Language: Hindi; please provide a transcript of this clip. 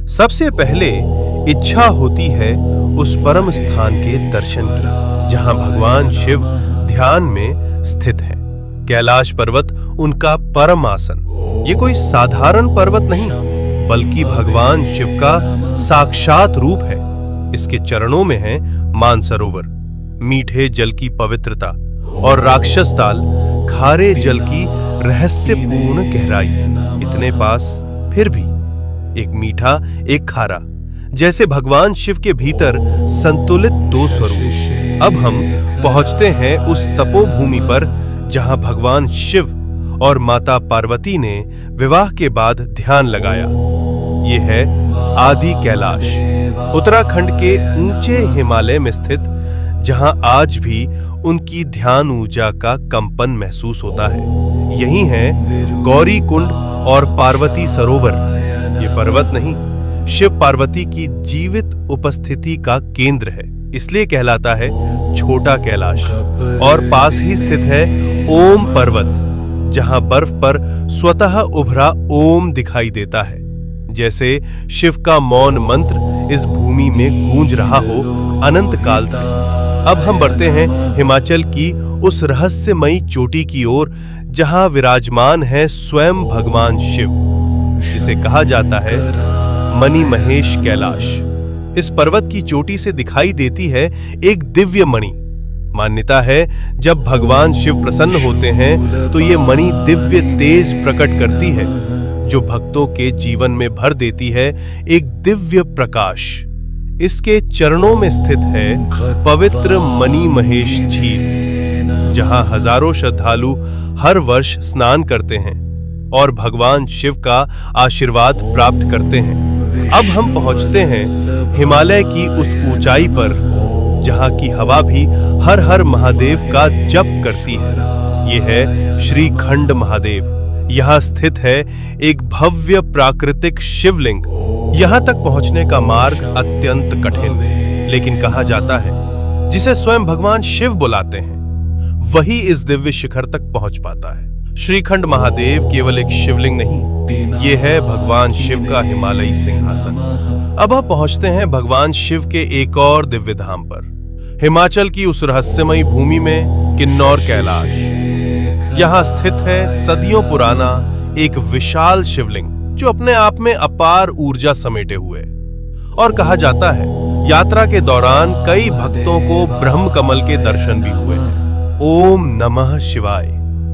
सबसे पहले इच्छा होती है उस परम स्थान के दर्शन की जहां भगवान शिव ध्यान में स्थित है। कैलाश पर्वत उनका परम आसन। ये कोई साधारण पर्वत नहीं बल्कि भगवान शिव का साक्षात रूप है। इसके चरणों में है मानसरोवर, मीठे जल की पवित्रता, और राक्षस ताल, खारे जल की रहस्यपूर्ण गहराई। इतने पास फिर भी एक मीठा एक खारा, जैसे भगवान शिव के भीतर संतुलित दो स्वरूप। अब हम पहुंचते हैं उस तपोभूमि पर जहां भगवान शिव और माता पार्वती ने विवाह के बाद ध्यान लगाया। ये है आदि कैलाश, उत्तराखंड के ऊंचे हिमालय में स्थित, जहां आज भी उनकी ध्यान ऊर्जा का कंपन महसूस होता है। यही है गौरी कुंड और पार्वती सरोवर। ये पर्वत नहीं, शिव पार्वती की जीवित उपस्थिति का केंद्र है, इसलिए कहलाता है छोटा कैलाश। और पास ही स्थित है ओम पर्वत, जहां बर्फ पर स्वतः उभरा ओम दिखाई देता है, जैसे शिव का मौन मंत्र इस भूमि में गूंज रहा हो अनंत काल से। अब हम बढ़ते हैं हिमाचल की उस रहस्यमयी चोटी की ओर जहां विराजमान है स्वयं भगवान शिव, जिसे कहा जाता है मणि महेश कैलाश। इस पर्वत की चोटी से दिखाई देती है एक दिव्य मणि। मान्यता है जब भगवान शिव प्रसन्न होते हैं तो ये मणि दिव्य तेज प्रकट करती है, जो भक्तों के जीवन में भर देती है एक दिव्य प्रकाश। इसके चरणों में स्थित है पवित्र मणि महेश झील, जहां हजारों श्रद्धालु हर वर्ष स्नान करते हैं और भगवान शिव का आशीर्वाद प्राप्त करते हैं। अब हम पहुंचते हैं हिमालय की उस ऊंचाई पर जहां की हवा भी हर हर महादेव का जप करती है। यह है श्रीखंड महादेव। यहां स्थित है एक भव्य प्राकृतिक शिवलिंग। यहां तक पहुंचने का मार्ग अत्यंत कठिन, लेकिन कहा जाता है जिसे स्वयं भगवान शिव बुलाते हैं वही इस दिव्य शिखर तक पहुंच पाता है। श्रीखंड महादेव केवल एक शिवलिंग नहीं, ये है भगवान शिव का हिमालयी सिंहासन। अब हम पहुंचते हैं भगवान शिव के एक और दिव्य धाम पर, हिमाचल की उस रहस्यमयी भूमि में किन्नौर कैलाश। यहां स्थित है सदियों पुराना एक विशाल शिवलिंग, जो अपने आप में अपार ऊर्जा समेटे हुए। और कहा जाता है यात्रा के दौरान कई भक्तों को ब्रह्म कमल के दर्शन भी हुए हैं। ओम नमः शिवाय।